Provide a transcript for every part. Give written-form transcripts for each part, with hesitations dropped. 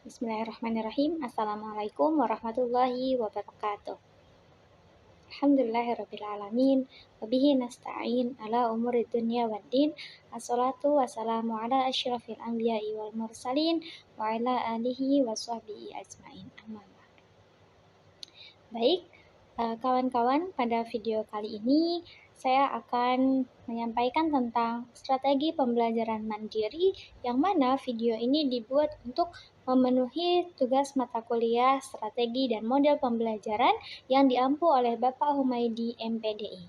Bismillahirrahmanirrahim. Assalamualaikum warahmatullahi wabarakatuh. Alhamdulillahirrabbilalamin. Wabihi nasta'in ala umuri dunya waddin. Assalatu wassalamu ala asyrafil anbiya'i wal mursalin wa ala alihi wa sahbihi ajmain. Amma ba'd. Baik, kawan-kawan, pada video kali ini saya akan menyampaikan tentang strategi pembelajaran mandiri, yang mana video ini dibuat untuk memenuhi tugas mata kuliah strategi dan model pembelajaran yang diampu oleh Bapak Humaydi MPDI.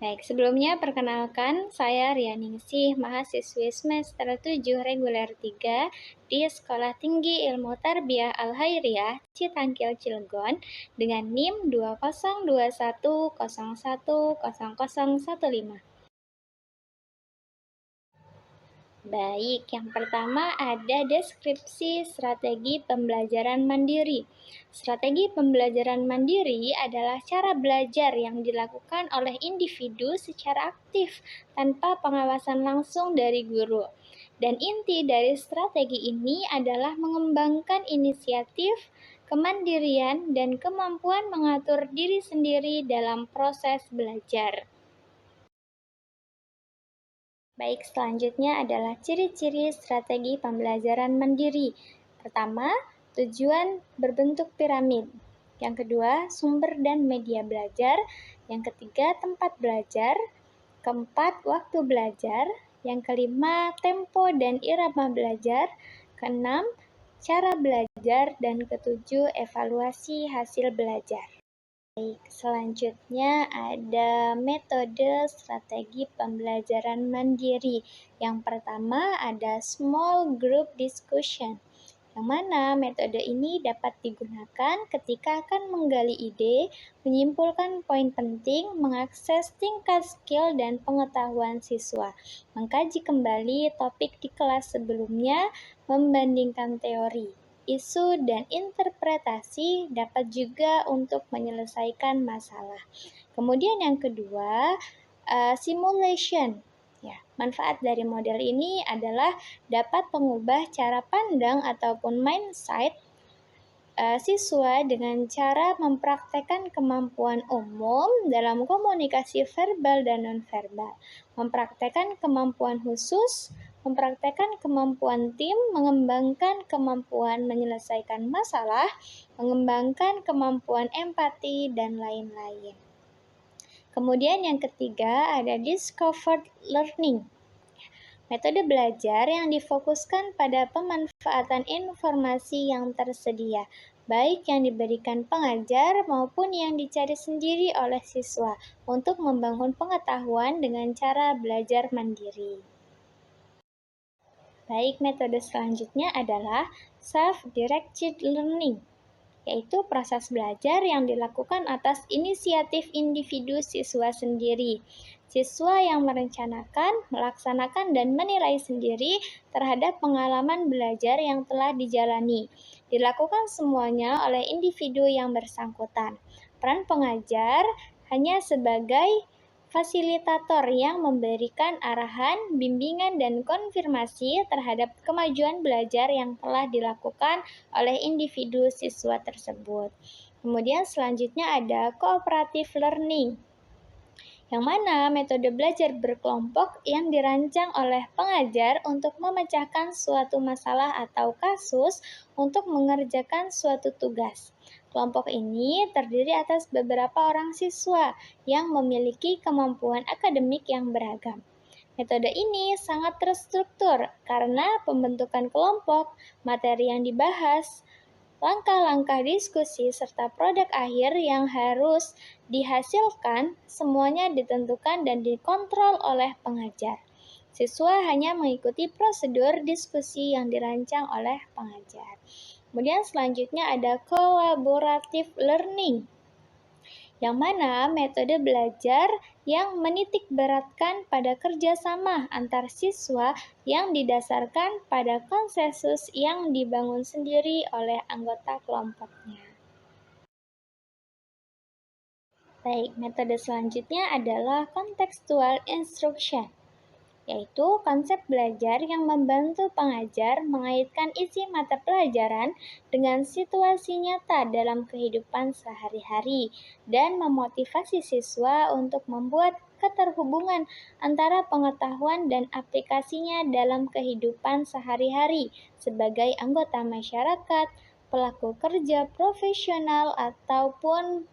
Baik, sebelumnya perkenalkan, saya Rianingsih, mahasiswi semester 7 reguler 3 di Sekolah Tinggi Ilmu Tarbiyah Al-Hairiyah, Citangkil, Cilegon, dengan NIM 2021010015. Baik, yang pertama ada deskripsi strategi pembelajaran mandiri. Strategi pembelajaran mandiri adalah cara belajar yang dilakukan oleh individu secara aktif tanpa pengawasan langsung dari guru. Dan inti dari strategi ini adalah mengembangkan inisiatif, kemandirian, dan kemampuan mengatur diri sendiri dalam proses belajar. Baik, selanjutnya adalah ciri-ciri strategi pembelajaran mandiri. Pertama, tujuan berbentuk piramid. Yang kedua, sumber dan media belajar. Yang ketiga, tempat belajar. Keempat, waktu belajar. Yang kelima, tempo dan irama belajar. Keenam, cara belajar. Dan ketujuh, evaluasi hasil belajar. Baik, selanjutnya ada metode strategi pembelajaran mandiri. Yang pertama ada small group discussion, yang mana metode ini dapat digunakan ketika akan menggali ide, menyimpulkan poin penting, mengakses tingkat skill dan pengetahuan siswa, mengkaji kembali topik di kelas sebelumnya, membandingkan teori, isu, dan interpretasi dapat juga untuk menyelesaikan masalah. Kemudian yang kedua, simulation. Ya, manfaat dari model ini adalah dapat mengubah cara pandang ataupun mindset siswa dengan cara mempraktekkan kemampuan umum dalam komunikasi verbal dan nonverbal, mempraktekkan kemampuan khusus, mempraktekkan kemampuan tim, mengembangkan kemampuan menyelesaikan masalah, mengembangkan kemampuan empati, dan lain-lain. Kemudian yang ketiga ada discovered learning. Metode belajar yang difokuskan pada pemanfaatan informasi yang tersedia, baik yang diberikan pengajar maupun yang dicari sendiri oleh siswa untuk membangun pengetahuan dengan cara belajar mandiri. Baik, metode selanjutnya adalah self-directed learning, yaitu proses belajar yang dilakukan atas inisiatif individu siswa sendiri. Siswa yang merencanakan, melaksanakan, dan menilai sendiri terhadap pengalaman belajar yang telah dijalani. Dilakukan semuanya oleh individu yang bersangkutan. Peran pengajar hanya sebagai fasilitator yang memberikan arahan, bimbingan, dan konfirmasi terhadap kemajuan belajar yang telah dilakukan oleh individu siswa tersebut. Kemudian selanjutnya ada cooperative learning, yang mana metode belajar berkelompok yang dirancang oleh pengajar untuk memecahkan suatu masalah atau kasus untuk mengerjakan suatu tugas. Kelompok ini terdiri atas beberapa orang siswa yang memiliki kemampuan akademik yang beragam. Metode ini sangat terstruktur karena pembentukan kelompok, materi yang dibahas, langkah-langkah diskusi, serta produk akhir yang harus dihasilkan semuanya ditentukan dan dikontrol oleh pengajar. Siswa hanya mengikuti prosedur diskusi yang dirancang oleh pengajar. Kemudian selanjutnya ada collaborative learning, yang mana metode belajar yang menitik beratkan pada kerjasama antar siswa yang didasarkan pada konsensus yang dibangun sendiri oleh anggota kelompoknya. Baik, metode selanjutnya adalah contextual instruction. yaitu konsep belajar yang membantu pengajar mengaitkan isi mata pelajaran dengan situasi nyata dalam kehidupan sehari-hari dan memotivasi siswa untuk membuat keterhubungan antara pengetahuan dan aplikasinya dalam kehidupan sehari-hari sebagai anggota masyarakat, pelaku kerja profesional, ataupun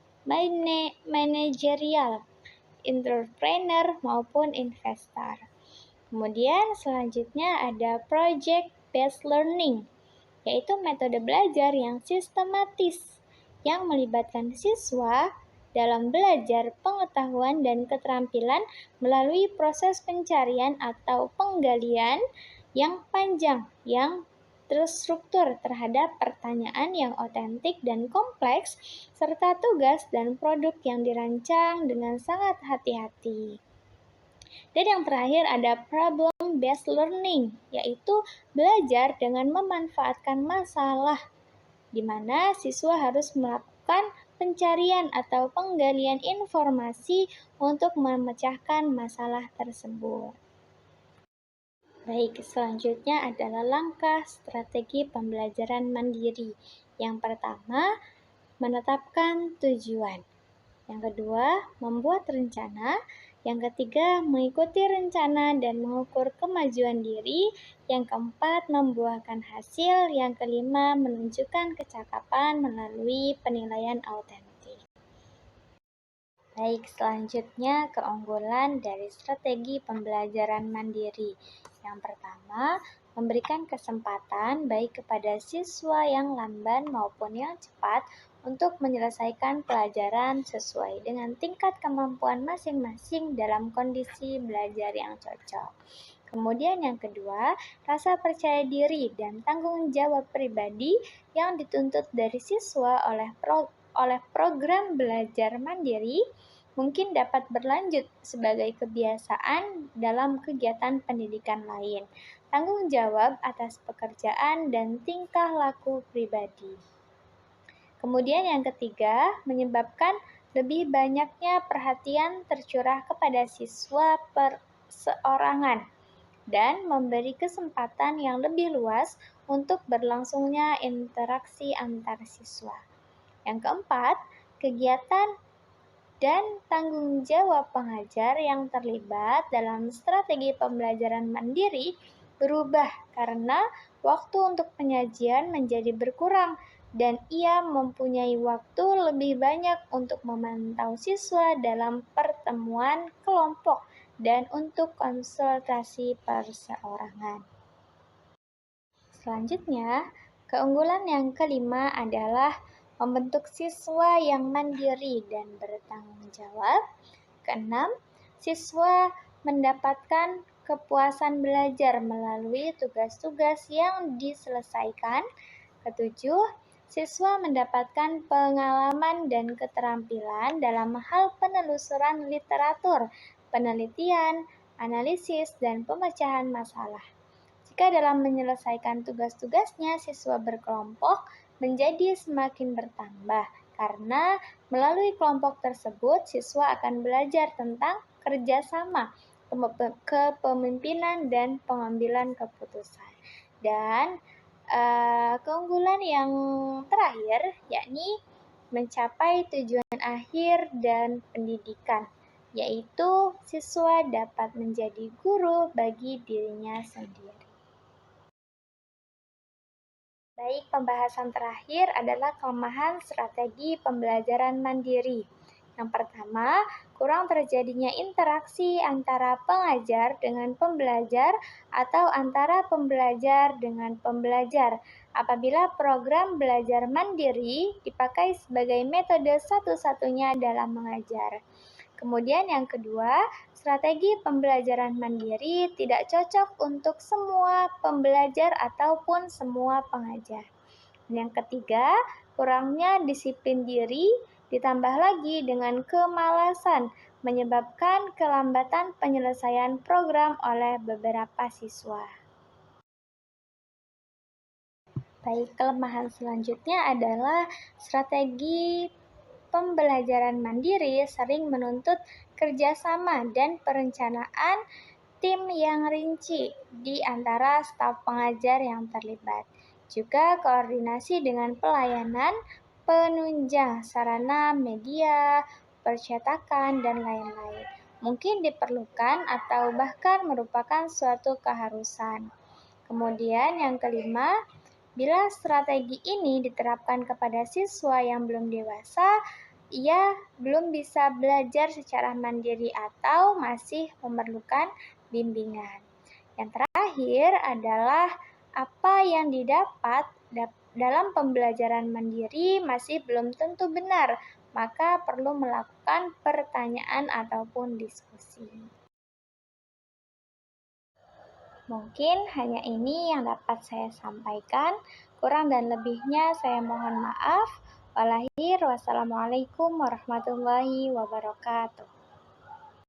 manajerial, entrepreneur, maupun investor. Kemudian selanjutnya ada project based learning, yaitu metode belajar yang sistematis yang melibatkan siswa dalam belajar pengetahuan dan keterampilan melalui proses pencarian atau penggalian yang panjang yang terstruktur terhadap pertanyaan yang otentik dan kompleks, serta tugas dan produk yang dirancang dengan sangat hati-hati. Dan yang terakhir ada problem based learning, yaitu belajar dengan memanfaatkan masalah, di mana siswa harus melakukan pencarian atau penggalian informasi untuk memecahkan masalah tersebut. Baik, selanjutnya adalah langkah strategi pembelajaran mandiri. Yang pertama, menetapkan tujuan. Yang kedua, membuat rencana. Yang ketiga, mengikuti rencana dan mengukur kemajuan diri. Yang keempat, membuahkan hasil. Yang kelima, menunjukkan kecakapan melalui penilaian autentik. Baik, selanjutnya keunggulan dari strategi pembelajaran mandiri. Yang pertama, memberikan kesempatan baik kepada siswa yang lamban maupun yang cepat untuk menyelesaikan pelajaran sesuai dengan tingkat kemampuan masing-masing dalam kondisi belajar yang cocok. Kemudian yang kedua, rasa percaya diri dan tanggung jawab pribadi yang dituntut dari siswa oleh program belajar mandiri mungkin dapat berlanjut sebagai kebiasaan dalam kegiatan pendidikan lain. Tanggung jawab atas pekerjaan dan tingkah laku pribadi. Kemudian yang ketiga, menyebabkan lebih banyaknya perhatian tercurah kepada siswa perseorangan dan memberi kesempatan yang lebih luas untuk berlangsungnya interaksi antar siswa. Yang keempat, kegiatan dan tanggung jawab pengajar yang terlibat dalam strategi pembelajaran mandiri berubah karena waktu untuk penyajian menjadi berkurang dan ia mempunyai waktu lebih banyak untuk memantau siswa dalam pertemuan kelompok dan untuk konsultasi perseorangan. Selanjutnya, keunggulan yang kelima adalah membentuk siswa yang mandiri dan bertanggung jawab. Keenam, siswa mendapatkan kepuasan belajar melalui tugas-tugas yang diselesaikan. Ketujuh, siswa mendapatkan pengalaman dan keterampilan dalam hal penelusuran literatur, penelitian, analisis, dan pemecahan masalah. Jika dalam menyelesaikan tugas-tugasnya siswa berkelompok menjadi semakin bertambah, karena melalui kelompok tersebut siswa akan belajar tentang kerjasama, kepemimpinan, dan pengambilan keputusan. Dan keunggulan yang terakhir yakni mencapai tujuan akhir dan pendidikan, yaitu siswa dapat menjadi guru bagi dirinya sendiri. Baik, pembahasan terakhir adalah kelemahan strategi pembelajaran mandiri. Yang pertama, kurang terjadinya interaksi antara pengajar dengan pembelajar atau antara pembelajar dengan pembelajar apabila program belajar mandiri dipakai sebagai metode satu-satunya dalam mengajar. Kemudian yang kedua, strategi pembelajaran mandiri tidak cocok untuk semua pembelajar ataupun semua pengajar. Yang ketiga, kurangnya disiplin diri ditambah lagi dengan kemalasan menyebabkan kelambatan penyelesaian program oleh beberapa siswa. Baik, kelemahan selanjutnya adalah strategi pembelajaran mandiri sering menuntut kerjasama dan perencanaan tim yang rinci di antara staf pengajar yang terlibat. Juga koordinasi dengan pelayanan, penunjang sarana media, percetakan, dan lain-lain. Mungkin diperlukan atau bahkan merupakan suatu keharusan. Kemudian yang kelima, bila strategi ini diterapkan kepada siswa yang belum dewasa, ia belum bisa belajar secara mandiri atau masih memerlukan bimbingan. Yang terakhir adalah apa yang didapat dalam pembelajaran mandiri masih belum tentu benar, maka perlu melakukan pertanyaan ataupun diskusi. Mungkin hanya ini yang dapat saya sampaikan. Kurang dan lebihnya saya mohon maaf. Wassalamualaikum warahmatullahi wabarakatuh.